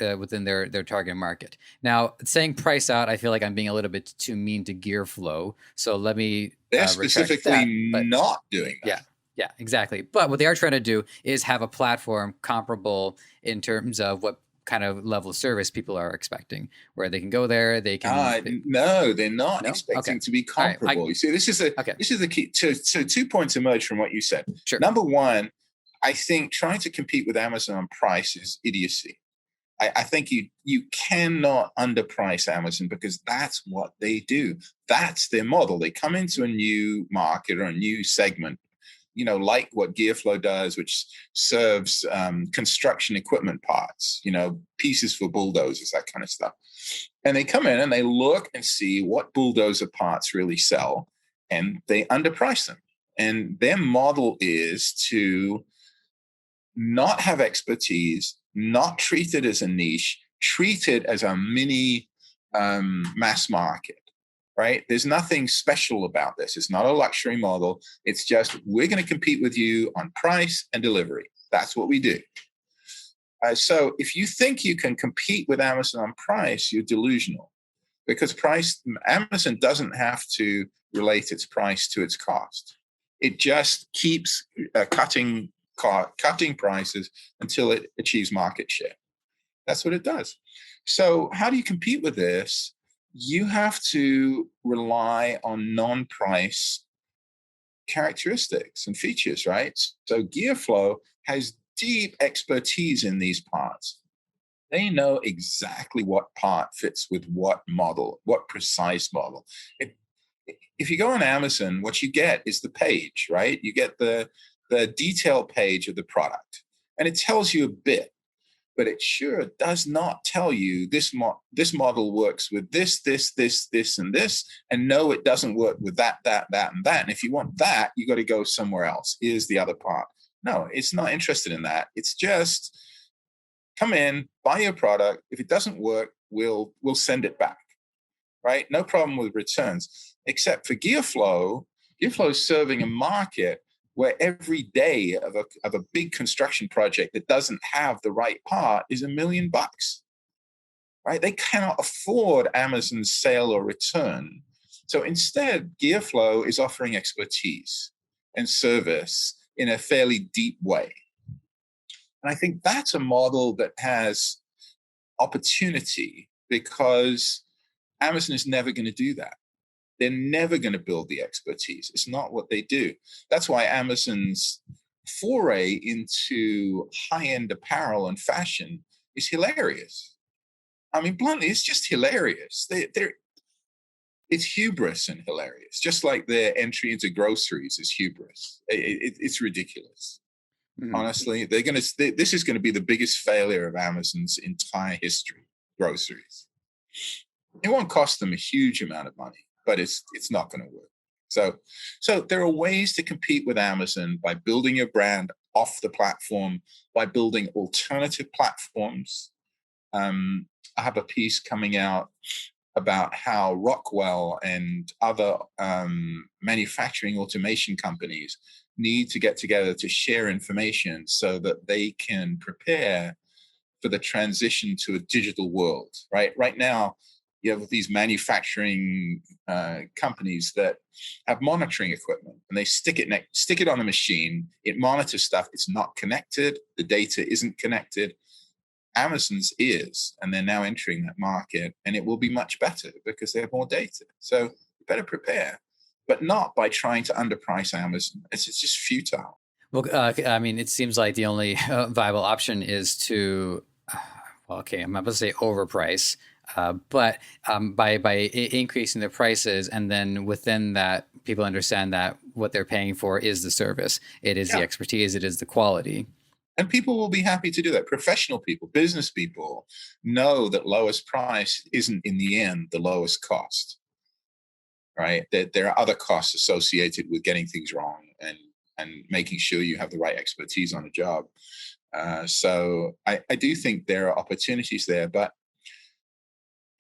target market. Now, saying price out, I feel like I'm being a little bit too mean to Gearflow. So let me. They're specifically not doing that. Yeah, exactly. But what they are trying to do is have a platform comparable in terms of what kind of level of service people are expecting, where they can go there, they can. No, they're not expecting to be comparable. You see, this is the key. So 2 points emerge from what you said. Sure. Number one, I think trying to compete with Amazon on price is idiocy. I think you cannot underprice Amazon because that's what they do. That's their model. They come into a new market or a new segment. like what Gearflow does, which serves construction equipment parts, pieces for bulldozers, that kind of stuff. And they come in and they look and see what bulldozer parts really sell, and they underprice them. And their model is to not have expertise, not treat it as a niche, treat it as a mini mass market. Right? There's nothing special about this. It's not a luxury model. It's just, we're going to compete with you on price and delivery. That's what we do. So if you think you can compete with Amazon on price, you're delusional, because Amazon doesn't have to relate its price to its cost. It just keeps cutting prices until it achieves market share. That's what it does. So how do you compete with this? You have to rely on non-price characteristics and features, right? So Gearflow has deep expertise in these parts. They know exactly what part fits with what model, what precise model. If you go on Amazon, what you get is the page, right? You get the detail page of the product, and it tells you a bit. But it sure does not tell you this model works with this, and this, and no, it doesn't work with that, and that. And if you want that, you got to go somewhere else. Here's the other part. No, it's not interested in that. It's just come in, buy your product. If it doesn't work, we'll send it back, right? No problem with returns, except for Gearflow. Gearflow is serving a market where every day of a big construction project that doesn't have the right part is $1 million, right? They cannot afford Amazon's sale or return. So instead, Gearflow is offering expertise and service in a fairly deep way. And I think that's a model that has opportunity, because Amazon is never going to do that. They're never going to build the expertise. It's not what they do. That's why Amazon's foray into high-end apparel and fashion is hilarious. I mean, bluntly, it's just hilarious. It's hubris and hilarious, just like their entry into groceries is hubris. It's ridiculous. Mm-hmm. Honestly, this is going to be the biggest failure of Amazon's entire history, groceries. It won't cost them a huge amount of money, but it's not going to work. So there are ways to compete with Amazon by building your brand off the platform, by building alternative platforms. I have a piece coming out about how Rockwell and other manufacturing automation companies need to get together to share information so that they can prepare for the transition to a digital world. Right now, you have these manufacturing companies that have monitoring equipment, and they stick it on a machine. It monitors stuff. It's not connected. The data isn't connected. Amazon's is, and they're now entering that market, and it will be much better because they have more data. So you better prepare, but not by trying to underprice Amazon. It's just futile. Well, I mean, it seems like the only viable option is to, I'm not going to say overprice, but by increasing the prices, and then within that, people understand that what they're paying for is the service. It is the expertise. It is the quality. And people will be happy to do that. Professional people, business people know that lowest price isn't in the end the lowest cost, right? That there are other costs associated with getting things wrong and making sure you have the right expertise on a job. So I do think there are opportunities there, but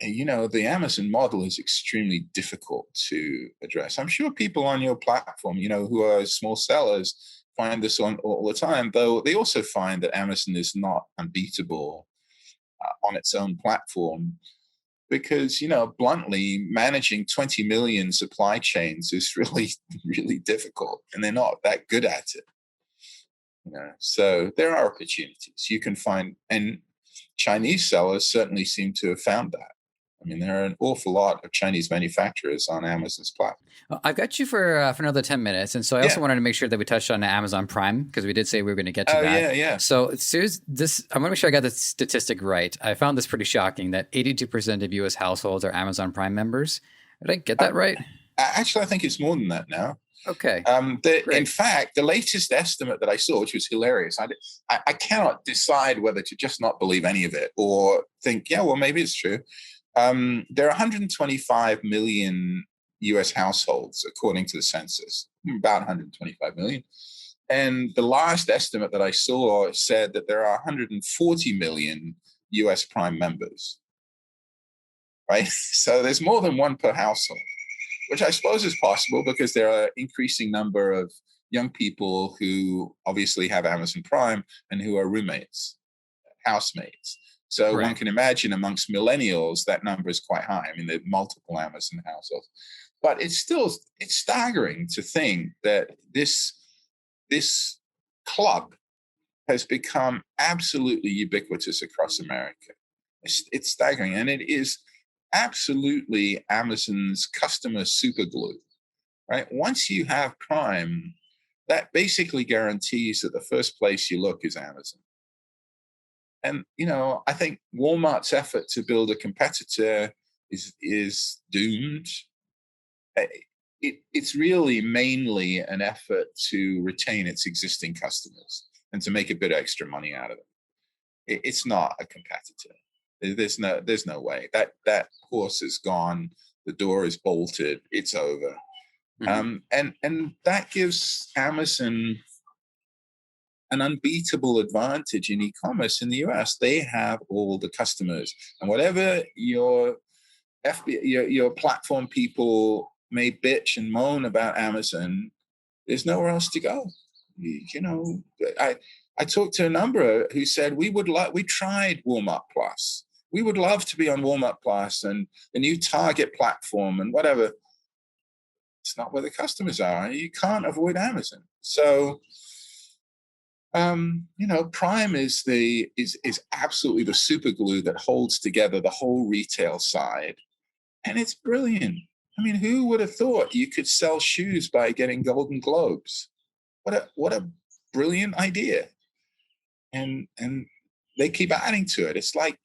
the Amazon model is extremely difficult to address. I'm sure people on your platform, who are small sellers, find this on all the time, though they also find that Amazon is not unbeatable on its own platform, because, bluntly, managing 20 million supply chains is really, really difficult, and they're not that good at it. So there are opportunities you can find, and Chinese sellers certainly seem to have found that. I mean, there are an awful lot of Chinese manufacturers on Amazon's platform. Well, I've got you for another 10 minutes. And so I also wanted to make sure that we touched on Amazon Prime, because we did say we were going to get to that. Yeah. So I want to make sure I got the statistic right. I found this pretty shocking, that 82% of U.S. households are Amazon Prime members. Did I get that right? Actually, I think it's more than that now. Okay, In great. fact, the latest estimate that I saw, which was hilarious, I cannot decide whether to just not believe any of it or think, yeah, well, maybe it's true. There are 125 million US households, according to the census, about 125 million. And the last estimate that I saw said that there are 140 million US Prime members, right? So there's more than one per household, which I suppose is possible because there are an increasing number of young people who obviously have Amazon Prime and who are roommates, housemates. So one Right. can imagine amongst millennials, that number is quite high. I mean, there are multiple Amazon households. But it's staggering to think that this club has become absolutely ubiquitous across America. It's staggering. And it is absolutely Amazon's customer super glue, right? Once you have Prime, that basically guarantees that the first place you look is Amazon. And I think Walmart's effort to build a competitor is doomed. It's really mainly an effort to retain its existing customers and to make a bit of extra money out of it. It's not a competitor. There's no way that horse is gone. The door is bolted. It's over. Mm-hmm. And that gives Amazon an unbeatable advantage in e-commerce in the US. They have all the customers, and whatever your your platform people may bitch and moan about Amazon, there's nowhere else to go. You know, I talked to a number who said we tried Walmart Plus. We would love to be on Walmart Plus and the new Target platform and whatever. It's not where the customers are. You can't avoid Amazon. So Prime is absolutely the super glue that holds together the whole retail side, and it's brilliant. I mean, who would have thought you could sell shoes by getting Golden Globes? What a brilliant idea! And they keep adding to it. It's like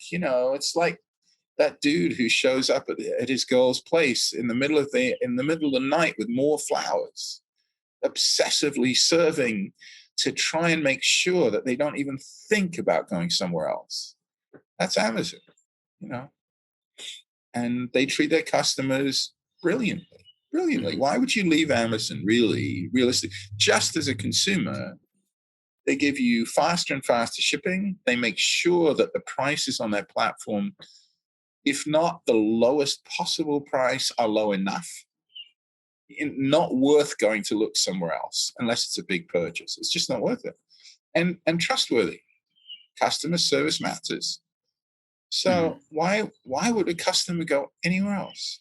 that dude who shows up at his girl's place in the middle of the night with more flowers, obsessively serving to try and make sure that they don't even think about going somewhere else. That's Amazon, you know, and they treat their customers brilliantly. Brilliantly. Mm-hmm. Why would you leave Amazon really realistic? Just as a consumer, they give you faster and faster shipping. They make sure that the prices on their platform, if not the lowest possible price, are low enough. Not worth going to look somewhere else unless it's a big purchase. It's just not worth it. And trustworthy. Customer service matters. Mm-hmm. So why would a customer go anywhere else?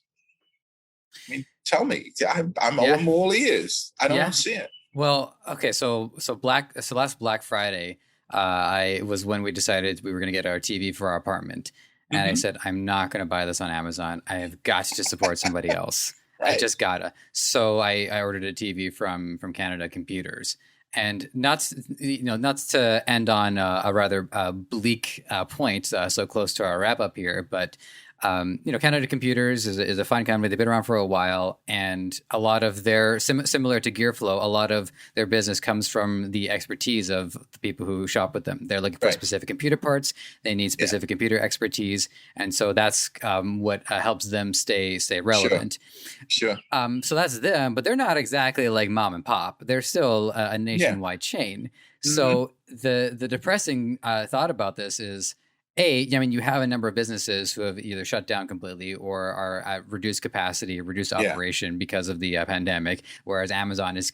I mean, tell me. I'm Yeah. all ears. I don't Yeah. see it. Well, okay. So last Black Friday, I was when we decided we were going to get our TV for our apartment, and I Mm-hmm. said I'm not going to buy this on Amazon. I have got to support somebody else. I Right. just gotta. So I ordered a TV from Canada Computers, and not to end on a rather bleak point, so close to our wrap up here, but Canada Computers is a fine company. They've been around for a while, and a lot of their similar to Gearflow, a lot of their business comes from the expertise of the people who shop with them. They're looking for Right. specific computer parts. They need specific computer expertise, and so that's what helps them stay relevant. Sure. So that's them, but they're not exactly like mom and pop. They're still a Yeah. nationwide chain. Mm-hmm. So the depressing thought about this is, I mean, you have a number of businesses who have either shut down completely or are at reduced capacity, reduced Yeah. operation because of the pandemic, whereas Amazon is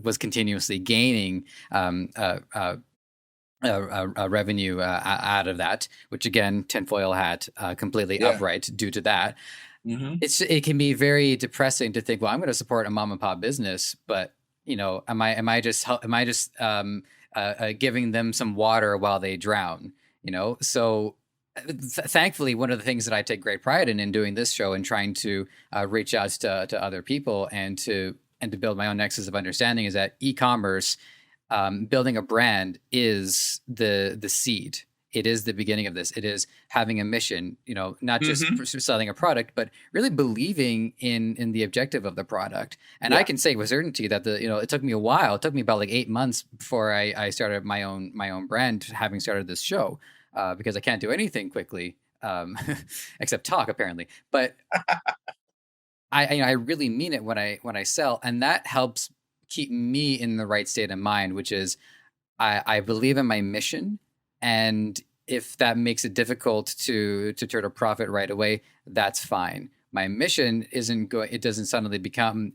was continuously gaining revenue out of that, which again, tinfoil hat, completely Yeah. upright due to that. Mm-hmm. It can be very depressing to think, well, I'm going to support a mom and pop business, but am I just giving them some water while they drown? So thankfully, one of the things that I take great pride in doing this show and trying to reach out to other people and to build my own nexus of understanding is that e-commerce, building a brand is the seed. it is the beginning of this. It is having a mission, not just Mm-hmm. for selling a product, but really believing in the objective of the product. And I can say with certainty that it took me a while. It took me about like 8 months before I started my own brand, having started this show, because I can't do anything quickly, except talk apparently. But I really mean it when I sell, and that helps keep me in the right state of mind, which is I believe in my mission, and if that makes it difficult to turn a profit right away, that's fine. My mission isn't going; it doesn't suddenly become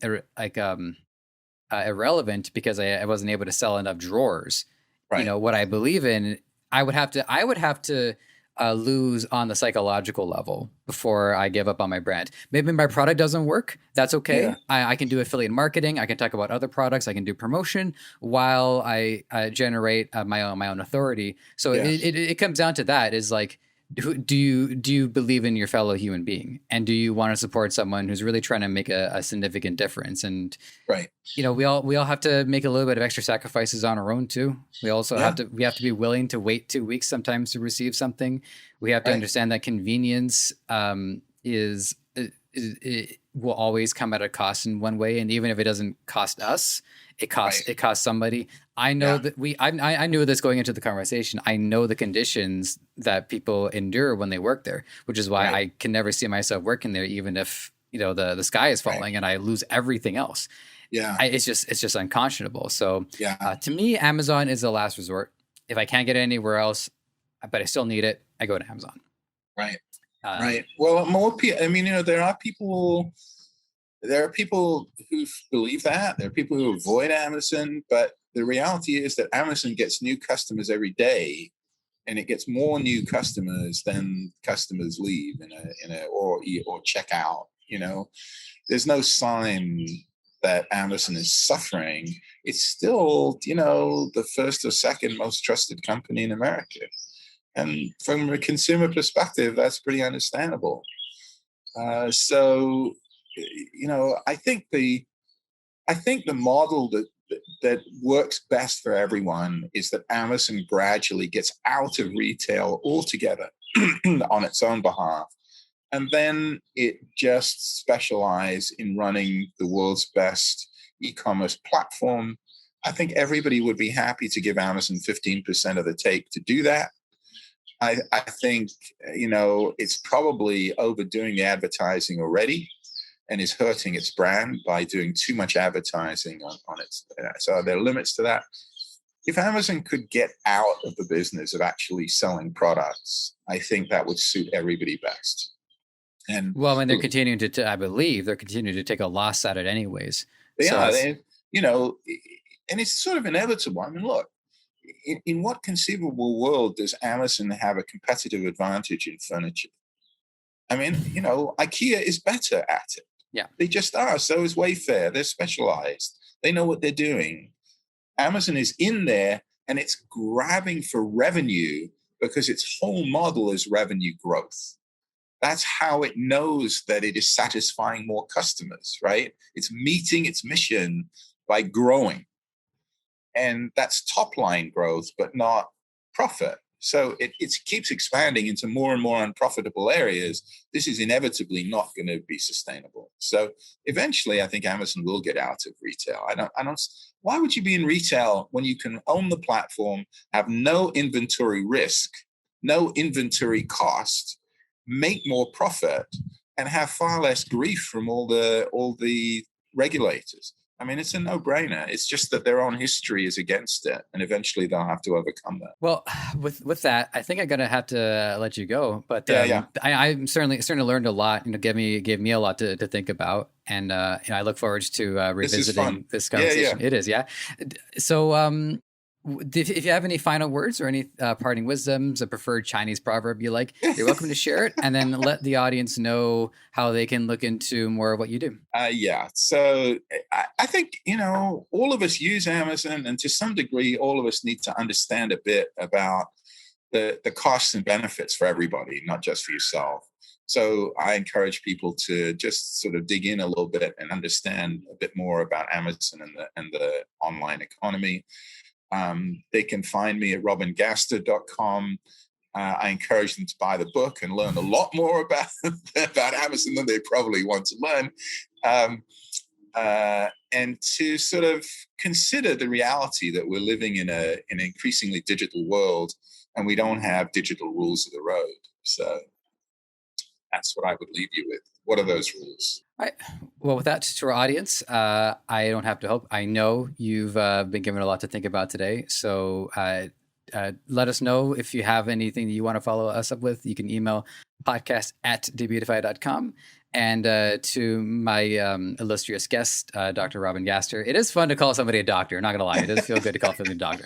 irrelevant because I wasn't able to sell enough drawers. Right. What I believe in, I would have to lose on the psychological level before I give up on my brand. Maybe my product doesn't work. That's okay. Yeah. I can do affiliate marketing. I can talk about other products. I can do promotion while I generate my own authority. So it comes down to that, is like, do you believe in your fellow human being, and do you want to support someone who's really trying to make a significant difference? And right, we all have to make a little bit of extra sacrifices on our own too. We also have to be willing to wait 2 weeks sometimes to receive something. We have to understand that convenience it will always come at a cost in one way, and even if it doesn't cost us, it costs somebody. I know that I knew this going into the conversation. I know the conditions that people endure when they work there, which is why I can never see myself working there, even if the sky is falling and I lose everything else. It's just unconscionable. So to me, Amazon is the last resort. If I can't get it anywhere else, but I still need it, I go to Amazon. Right. Right. Well, more people. I mean, there are people who believe that. There are people who avoid Amazon, but the reality is that Amazon gets new customers every day, and it gets more new customers than customers leave or check out. There's no sign that Amazon is suffering. It's still, the first or second most trusted company in America. And from a consumer perspective, that's pretty understandable. So, I think the model that works best for everyone is that Amazon gradually gets out of retail altogether on its own behalf, and then it just specializes in running the world's best e-commerce platform. I think everybody would be happy to give Amazon 15% of the take to do that. I think, it's probably overdoing the advertising already and is hurting its brand by doing too much advertising on its. So there are limits to that. If Amazon could get out of the business of actually selling products, I think that would suit everybody best. And when they're continuing I believe they're continuing to take a loss at it anyways. And it's sort of inevitable. I mean, look, in what conceivable world does Amazon have a competitive advantage in furniture? I mean, IKEA is better at it. Yeah. They just are. So is Wayfair. They're specialized. They know what they're doing. Amazon is in there, and it's grabbing for revenue because its whole model is revenue growth. That's how it knows that it is satisfying more customers, right? It's meeting its mission by growing. And that's top line growth, but not profit. So it keeps expanding into more and more unprofitable areas. This is inevitably not going to be sustainable. So eventually, I think Amazon will get out of retail. I don't. Why would you be in retail when you can own the platform, have no inventory risk, no inventory cost, make more profit, and have far less grief from all the regulators? I mean, it's a no-brainer. It's just that their own history is against it, and eventually they'll have to overcome that. Well, with that, I think I'm gonna have to let you go. But I certainly learned a lot. Gave me a lot to think about, and I look forward to revisiting this conversation. It is, yeah. So, if you have any final words or any parting wisdoms, a preferred Chinese proverb you like, you're welcome to share it, and then let the audience know how they can look into more of what you do. So I think, all of us use Amazon, and to some degree, all of us need to understand a bit about the costs and benefits for everybody, not just for yourself. So I encourage people to just sort of dig in a little bit and understand a bit more about Amazon and the online economy. They can find me at robingaster.com. I encourage them to buy the book and learn a lot more about Amazon than they probably want to learn. And to sort of consider the reality that we're living in an increasingly digital world, and we don't have digital rules of the road. So that's what I would leave you with. What are those rules? Well, with that, to our audience, I don't have to hope. I know you've been given a lot to think about today. So let us know if you have anything that you want to follow us up with. You can email podcast@debutify.com. And to my illustrious guest, Dr. Robin Gaster, it is fun to call somebody a doctor. Not gonna lie, it does feel good to call somebody a doctor.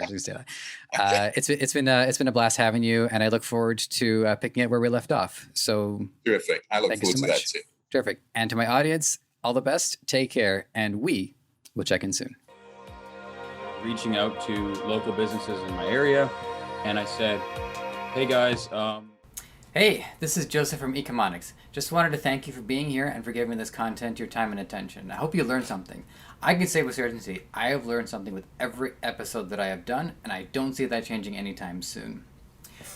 It's been a blast having you, and I look forward to picking up where we left off. So terrific! I look forward to that too. Terrific. And to my audience, all the best. Take care, and we will check in soon. Reaching out to local businesses in my area, and I said, "Hey guys." Hey, this is Joseph from Incumetrics. Just wanted to thank you for being here and for giving this content your time and attention. I hope you learned something. I can say with certainty, I have learned something with every episode that I have done, and I don't see that changing anytime soon.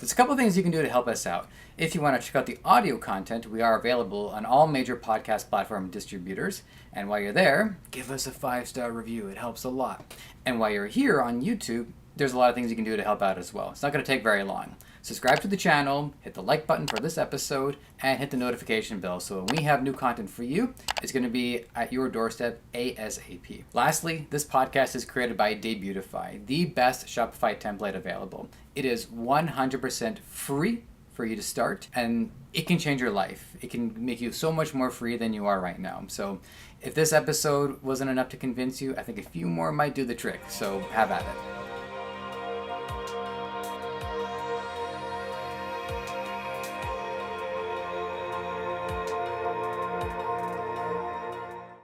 There's a couple things you can do to help us out. If you want to check out the audio content, we are available on all major podcast platform distributors. And while you're there, give us a 5-star review. It helps a lot. And while you're here on YouTube, there's a lot of things you can do to help out as well. It's not going to take very long. Subscribe to the channel, hit the like button for this episode, and hit the notification bell so when we have new content for you, it's going to be at your doorstep ASAP. Lastly, this podcast is created by Debutify, the best Shopify template available. It is 100% free for you to start, and it can change your life. It can make you so much more free than you are right now. So if this episode wasn't enough to convince you, I think a few more might do the trick. So have at it.